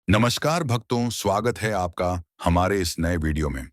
नमस्कार भक्तों, स्वागत है आपका हमारे इस नए वीडियो में।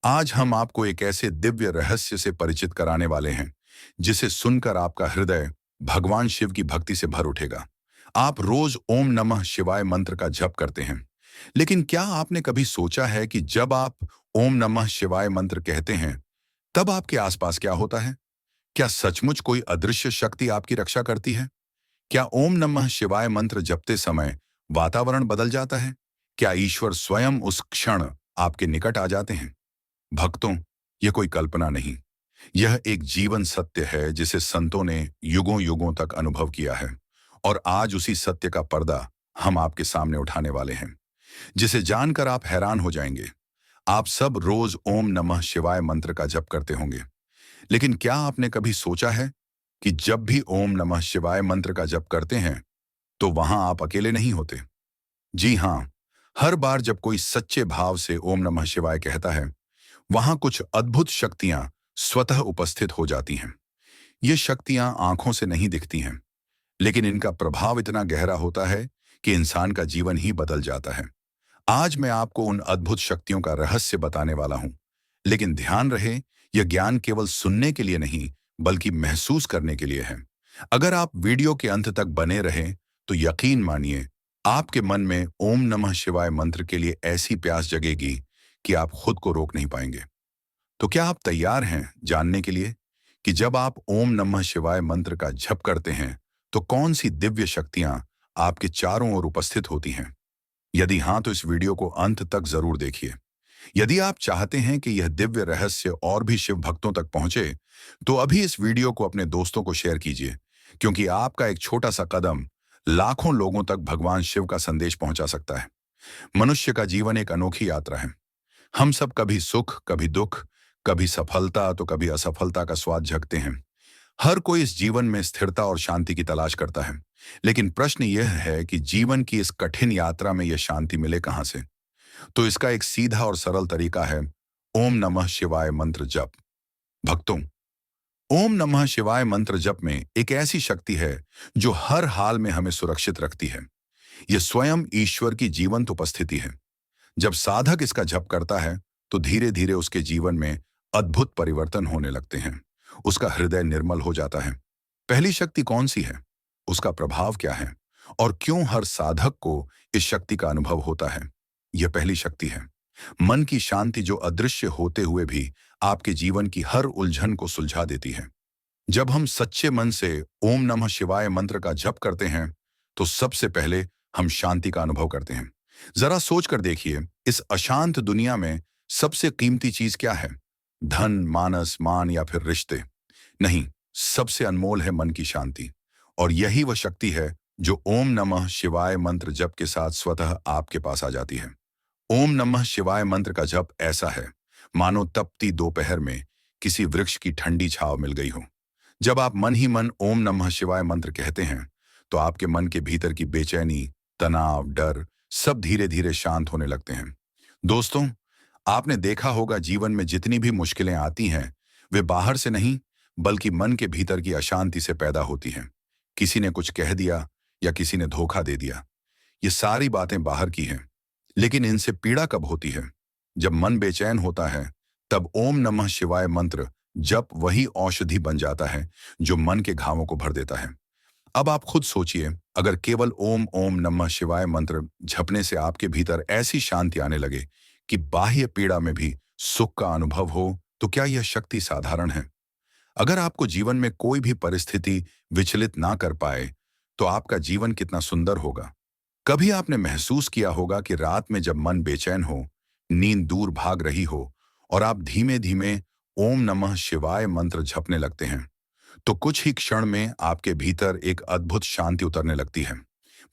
आज हम आपको एक ऐसे दिव्य रहस्य से परिचित कराने वाले हैं जिसे सुनकर आपका हृदय भगवान शिव की भक्ति से भर उठेगा। आप रोज ओम नमः शिवाय मंत्र का जप करते हैं, लेकिन क्या आपने कभी सोचा है कि जब आप ओम नमः शिवाय मंत्र कहते हैं तब आपके आसपास क्या होता है? क्या सचमुच कोई अदृश्य शक्ति आपकी रक्षा करती है? क्या ओम नमः शिवाय मंत्र जपते समय वातावरण बदल जाता है? क्या ईश्वर स्वयं उस क्षण आपके निकट आ जाते हैं? भक्तों, यह कोई कल्पना नहीं, यह एक जीवन सत्य है जिसे संतों ने युगों युगों तक अनुभव किया है। और आज उसी सत्य का पर्दा हम आपके सामने उठाने वाले हैं, जिसे जानकर आप हैरान हो जाएंगे। आप सब रोज ओम नमः शिवाय मंत्र का जप करते होंगे, लेकिन क्या आपने कभी सोचा है कि जब भी ओम नमः शिवाय मंत्र का जप करते हैं तो वहां आप अकेले नहीं होते? जी हां, हर बार जब कोई सच्चे भाव से ओम नमः शिवाय कहता है, वहां कुछ अद्भुत शक्तियां स्वतः उपस्थित हो जाती हैं। ये शक्तियां आंखों से नहीं दिखती हैं, लेकिन इनका प्रभाव इतना गहरा होता है कि इंसान का जीवन ही बदल जाता है। आज मैं आपको उन अद्भुत शक्तियों का रहस्य बताने वाला हूं, लेकिन ध्यान रहे, यह ज्ञान केवल सुनने के लिए नहीं, बल्कि महसूस करने के लिए है। अगर आप वीडियो के अंत तक बने रहें, तो यकीन मानिए, आपके मन में ओम नमः शिवाय मंत्र के लिए ऐसी प्यास जगेगी कि आप खुद को रोक नहीं पाएंगे। तो क्या आप तैयार हैं जानने के लिए कि जब आप ओम नमः शिवाय मंत्र का जप करते हैं, तो कौन सी दिव्य शक्तियां आपके चारों ओर उपस्थित होती हैं? यदि हाँ, तो इस वीडियो को अंत तक जरूर देखिए। यदि आप चाहते हैं कि यह दिव्य रहस्य और भी शिव भक्तों तक पहुंचे, तो अभी इस वीडियो को अपने दोस्तों को शेयर कीजिए, क्योंकि आपका एक छोटा सा कदम लाखों लोगों तक भगवान शिव का संदेश पहुंचा सकता है। मनुष्य का जीवन एक अनोखी यात्रा है। हम सब कभी सुख, कभी दुख, कभी सफलता तो कभी असफलता का स्वाद झकते हैं। हर कोई इस जीवन में स्थिरता और शांति की तलाश करता है, लेकिन प्रश्न यह है कि जीवन की इस कठिन यात्रा में यह शांति मिले कहां से? तो इसका एक सीधा और सरल तरीका है ओम नमः शिवाय मंत्र जप। भक्तों, ओम नमः शिवाय मंत्र जप में एक ऐसी शक्ति है जो हर हाल में हमें सुरक्षित रखती है। यह स्वयं ईश्वर की जीवंत उपस्थिति है। जब साधक इसका जप करता है, तो धीरे धीरे उसके जीवन में अद्भुत परिवर्तन होने लगते हैं। उसका हृदय निर्मल हो जाता है। पहली शक्ति कौन सी है? उसका प्रभाव क्या है? और क्यों हर साधक को इस शक्ति का अनुभव होता है? यह पहली शक्ति है मन की शांति, जो अदृश्य होते हुए भी आपके जीवन की हर उलझन को सुलझा देती है। जब हम सच्चे मन से ओम नमः शिवाय मंत्र का जप करते हैं, तो सबसे पहले हम शांति का अनुभव करते हैं। जरा सोच कर देखिए, इस अशांत दुनिया में सबसे कीमती चीज क्या है? धन, मानस, मान या फिर रिश्ते? नहीं, सबसे अनमोल है मन की शांति। और यही वह शक्ति है जो ओम नमः शिवाय मंत्र जप के साथ स्वतः आपके पास आ जाती है। ओम नमः शिवाय मंत्र का जप ऐसा है मानो तपती दोपहर में किसी वृक्ष की ठंडी छांव मिल गई हो। जब आप मन ही मन ओम नमः शिवाय मंत्र कहते हैं, तो आपके मन के भीतर की बेचैनी, तनाव, डर सब धीरे धीरे शांत होने लगते हैं। दोस्तों, आपने देखा होगा, जीवन में जितनी भी मुश्किलें आती हैं, वे बाहर से नहीं, बल्कि मन के भीतर की अशांति से पैदा होती हैं। किसी ने कुछ कह दिया या किसी ने धोखा दे दिया, ये सारी बातें बाहर की हैं। लेकिन इनसे पीड़ा कब होती है? जब मन बेचैन होता है, तब ओम नमः शिवाय मंत्र जप वही औषधि बन जाता है जो मन के घावों को भर देता है। अब आप खुद सोचिए, अगर केवल ओम ओम नमः शिवाय मंत्र जपने से आपके भीतर ऐसी शांति आने लगे कि बाह्य पीड़ा में भी सुख का अनुभव हो, तो क्या यह शक्ति साधारण है? अगर आपको जीवन में कोई भी परिस्थिति विचलित ना कर पाए, तो आपका जीवन कितना सुंदर होगा। कभी आपने महसूस किया होगा कि रात में जब मन बेचैन हो, नींद दूर भाग रही हो और आप धीमे धीमे ओम नमः शिवाय मंत्र जपने लगते हैं, तो कुछ ही क्षण में आपके भीतर एक अद्भुत शांति उतरने लगती है,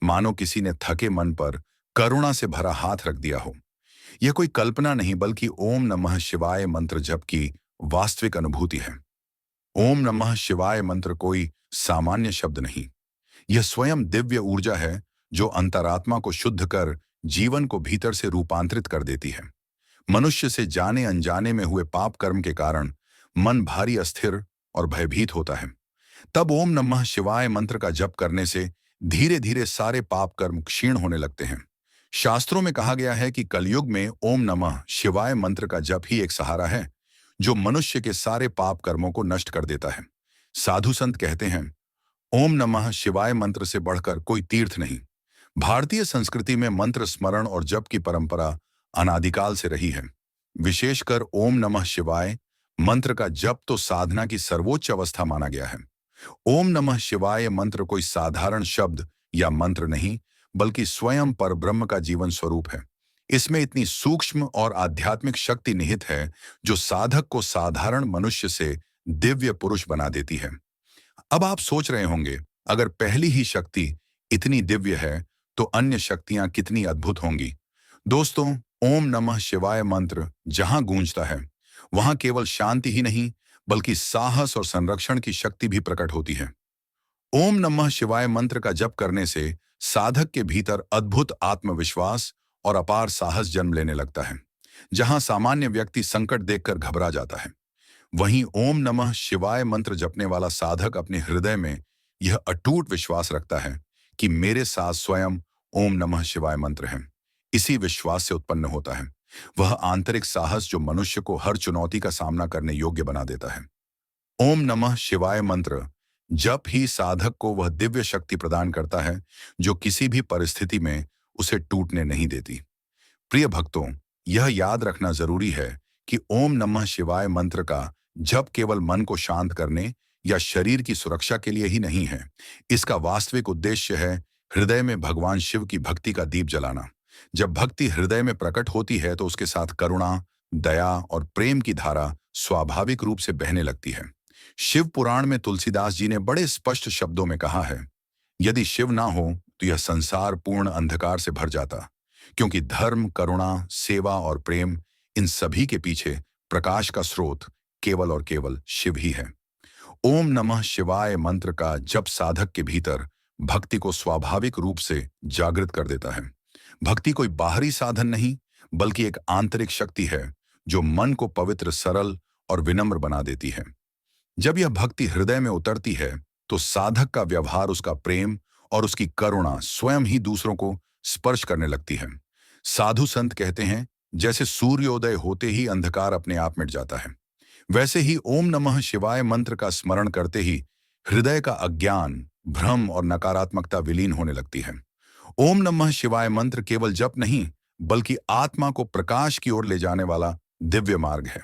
मानो किसी ने थके मन पर करुणा से भरा हाथ रख दिया हो। यह कोई कल्पना नहीं, बल्कि ओम नमः शिवाय मंत्र जप की वास्तविक अनुभूति है। ओम नमः शिवाय मंत्र कोई सामान्य शब्द नहीं, यह स्वयं दिव्य ऊर्जा है जो अंतरात्मा को शुद्ध कर जीवन को भीतर से रूपांतरित कर देती है। मनुष्य से जाने अनजाने में हुए पाप कर्म के कारण मन भारी, अस्थिर और भयभीत होता है। तब ओम नमः शिवाय मंत्र का जप करने से धीरे धीरे सारे पाप कर्म क्षीण होने लगते हैं। शास्त्रों में कहा गया है कि कलयुग में ओम नमः शिवाय मंत्र का जप ही एक सहारा है जो मनुष्य के सारे पाप कर्मों को नष्ट कर देता है। साधु संत कहते हैं, ओम नमः शिवाय मंत्र से बढ़कर कोई तीर्थ नहीं। भारतीय संस्कृति में मंत्र स्मरण और जप की परंपरा अनादिकाल से रही है। विशेषकर ओम नमः शिवाय मंत्र का जप तो साधना की सर्वोच्च अवस्था माना गया है। ओम नमः शिवाय मंत्र कोई साधारण शब्द या मंत्र नहीं, बल्कि स्वयं परब्रह्म का जीवन स्वरूप है। इसमें इतनी सूक्ष्म और आध्यात्मिक शक्ति निहित है जो साधक को साधारण मनुष्य से दिव्य पुरुष बना देती है। अब आप सोच रहे होंगे, अगर पहली ही शक्ति इतनी दिव्य है तो अन्य शक्तियां कितनी अद्भुत होंगी। दोस्तों, ओम नमः शिवाय मंत्र जहां गूंजता है वहां केवल शांति ही नहीं, बल्कि साहस और संरक्षण की शक्ति भी प्रकट होती है। ओम नमः शिवाय मंत्र का जप करने से साधक के भीतर अद्भुत आत्मविश्वास और अपार साहस जन्म लेने लगता है। जहां सामान्य व्यक्ति संकट देखकर घबरा जाता है, वहीं ओम नमः शिवाय मंत्र जपने वाला साधक अपने हृदय में यह अटूट विश्वास रखता है कि मेरे साथ स्वयं ओम नमः शिवाय मंत्र है। इसी विश्वास से उत्पन्न होता है वह आंतरिक साहस जो मनुष्य को हर चुनौती का सामना करने योग्य बना देता है। ओम नमः शिवाय मंत्र जप ही साधक को वह दिव्य शक्ति प्रदान करता है जो किसी भी परिस्थिति में उसे टूटने नहीं देती। प्रिय भक्तों, यह याद रखना जरूरी है कि ओम नमः शिवाय मंत्र का जप केवल मन को शांत करने या शरीर की सुरक्षा के लिए ही नहीं है। इसका वास्तविक उद्देश्य है हृदय में भगवान शिव की भक्ति का दीप जलाना। जब भक्ति हृदय में प्रकट होती है तो उसके साथ करुणा, दया और प्रेम की धारा स्वाभाविक रूप से बहने लगती है। शिव पुराण में तुलसीदास जी ने बड़े स्पष्ट शब्दों में कहा है, यदि शिव ना हो तो यह संसार पूर्ण अंधकार से भर जाता, क्योंकि धर्म, करुणा, सेवा और प्रेम, इन सभी के पीछे प्रकाश का स्रोत केवल और केवल शिव ही है। ओम नमः शिवाय मंत्र का जप साधक के भीतर भक्ति को स्वाभाविक रूप से जागृत कर देता है। भक्ति कोई बाहरी साधन नहीं, बल्कि एक आंतरिक शक्ति है जो मन को पवित्र, सरल और विनम्र बना देती है। जब यह भक्ति हृदय में उतरती है तो साधक का व्यवहार, उसका प्रेम और उसकी करुणा स्वयं ही दूसरों को स्पर्श करने लगती है। साधु संत कहते हैं, जैसे सूर्योदय होते ही अंधकार अपने आप मिट जाता है, वैसे ही ओम नमः शिवाय मंत्र का स्मरण करते ही हृदय का अज्ञान, भ्रम और नकारात्मकता विलीन होने लगती है। ओम नमः शिवाय मंत्र केवल जप नहीं, बल्कि आत्मा को प्रकाश की ओर ले जाने वाला दिव्य मार्ग है।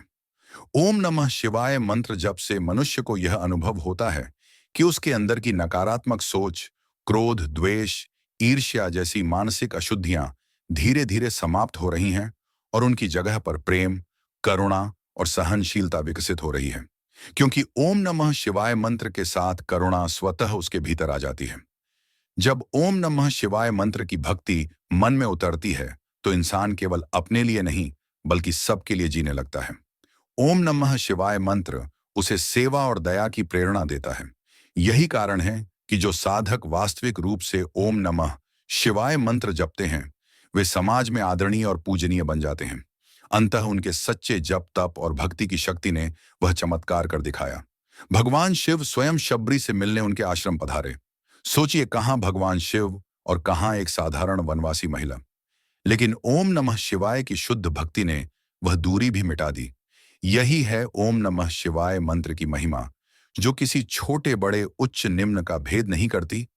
ओम नमः शिवाय मंत्र जप से मनुष्य को यह अनुभव होता है कि उसके अंदर की नकारात्मक सोच, क्रोध, द्वेष, ईर्ष्या जैसी मानसिक अशुद्धियां धीरे धीरे समाप्त हो रही हैं और उनकी जगह पर प्रेम, करुणा और सहनशीलता विकसित हो रही है। क्योंकि ओम नमः शिवाय मंत्र के साथ करुणा स्वतः उसके भीतर आ जाती है। जब ओम नमः शिवाय मंत्र की भक्ति मन में उतरती है तो इंसान केवल अपने लिए नहीं, बल्कि सबके लिए जीने लगता है। ओम नमः शिवाय मंत्र उसे सेवा और दया की प्रेरणा देता है। यही कारण है कि जो साधक वास्तविक रूप से ओम नमः शिवाय मंत्र जपते हैं, वे समाज में आदरणीय और पूजनीय बन जाते हैं। अंततः उनके सच्चे जप, तप और भक्ति की शक्ति ने वह चमत्कार कर दिखाया। भगवान शिव स्वयं शबरी से मिलने उनके आश्रम पधारे। सोचिए, कहां भगवान शिव और कहां एक साधारण वनवासी महिला। लेकिन ओम नमः शिवाय की शुद्ध भक्ति ने वह दूरी भी मिटा दी। यही है ओम नमः शिवाय मंत्र की महिमा, जो किसी छोटे बड़े, उच्च निम्न का भेद नहीं करती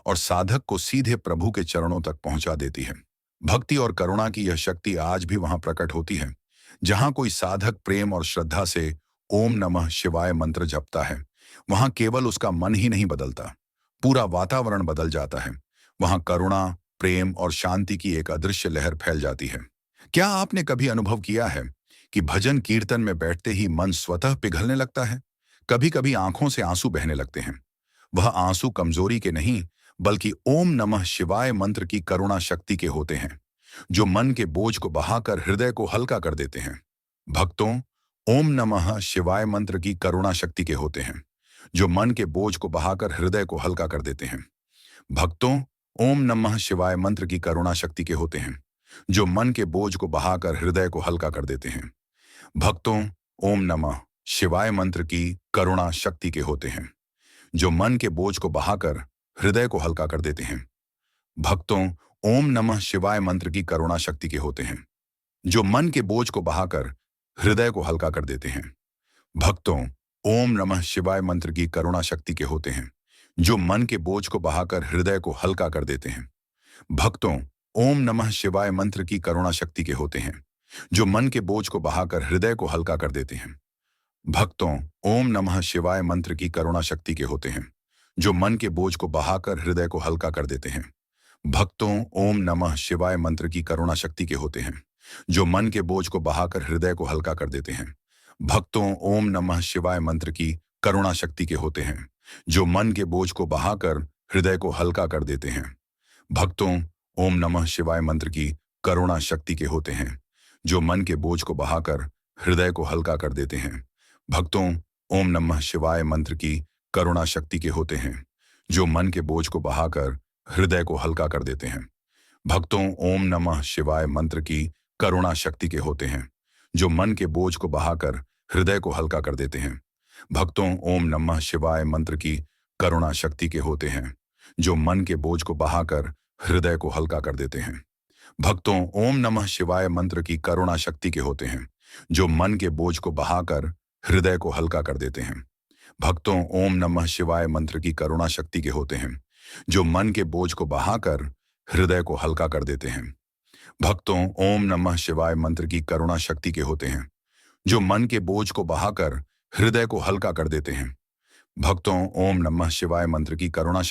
और साधक को सीधे प्रभु के चरणों तक पहुंचा देती है। भक्ति और करुणा की यह शक्ति आज भी वहां प्रकट होती है। जहां कोई साधक प्रेम और श्रद्धा से ओम नमः शिवाय मंत्र जपता है, वहां केवल उसका मन ही नहीं बदलता, पूरा वातावरण बदल जाता है। वहां करुणा, प्रेम और शांति की एक अदृश्य लहर फैल जाती है। क्या आपने कभी अनुभव किया है कि भजन कीर्तन में बैठते ही मन स्वतः पिघलने लगता है? कभी कभी आंखों से आंसू बहने लगते हैं। वह आंसू कमजोरी के नहीं, बल्कि ओम नमः शिवाय मंत्र की करुणा शक्ति के होते हैं, जो मन के बोझ को बहाकर हृदय को हल्का कर देते हैं। भक्तों, ओम नमः शिवाय मंत्र की करुणा शक्ति के होते हैं, जो मन के बोझ को बहाकर हृदय को हल्का कर देते हैं। भक्तों, ओम नमः शिवाय मंत्र की करुणा शक्ति के होते हैं, जो मन के बोझ को बहाकर हृदय को हल्का कर देते हैं। भक्तों, ओम नमः शिवाय मंत्र की करुणा शक्ति के होते हैं, जो मन के बोझ को बहाकर हृदय को हल्का कर देते हैं। भक्तों, ओम नमः शिवाय मंत्र की करुणा शक्ति के होते हैं, जो मन के बोझ को बहाकर हृदय को हल्का कर देते हैं। भक्तों, ओम नमः शिवाय मंत्र की करुणा शक्ति के होते हैं, जो मन के बोझ को बहाकर हृदय को हल्का कर देते हैं। भक्तों, ओम नमः शिवाय मंत्र की करुणा शक्ति के होते हैं, जो मन के बोझ को बहाकर हृदय को हल्का कर देते हैं। भक्तों, ओम नमः शिवाय मंत्र की करुणा शक्ति के होते हैं, जो मन के बोझ को बहाकर हृदय को हल्का कर देते हैं। भक्तों, ओम नमः शिवाय मंत्र की करुणा शक्ति के होते हैं, जो मन के बोझ को बहाकर हृदय को हल्का कर देते हैं। भक्तों, ओम नमः शिवाय मंत्र की करुणा शक्ति के होते हैं, जो मन के बोझ को बहाकर हृदय को हल्का कर देते हैं। भक्तों, ओम नमः शिवाय मंत्र की करुणा शक्ति के होते हैं, जो मन के बोझ को बहाकर हृदय को हल्का कर देते हैं। भक्तों, ओम नमः शिवाय मंत्र की करुणा शक्ति के होते हैं, जो मन के बोझ को बहाकर हृदय को हल्का कर देते हैं। भक्तों, ओम नमः शिवाय मंत्र की करुणा शक्ति के होते हैं, जो मन के बोझ को बहाकर हृदय को हल्का कर देते हैं। भक्तों, ओम नमः शिवाय मंत्र की करुणा शक्ति के होते हैं, जो मन के बोझ को बहाकर हृदय को हल्का कर देते हैं। भक्तों, ओम नमः शिवाय मंत्र की करुणा शक्ति के होते हैं, जो मन के बोझ को बहाकर हृदय को हल्का कर देते हैं। भक्तों, ओम नमः शिवाय मंत्र की करुणा शक्ति के होते हैं, जो मन के बोझ को बहाकर हृदय को हल्का कर देते हैं। भक्तों, ओम नमः शिवाय मंत्र की करुणा शक्ति के होते हैं, जो मन के बोझ को बहाकर हृदय को हल्का कर देते हैं। भक्तों, ओम नमः शिवाय मंत्र की करुणा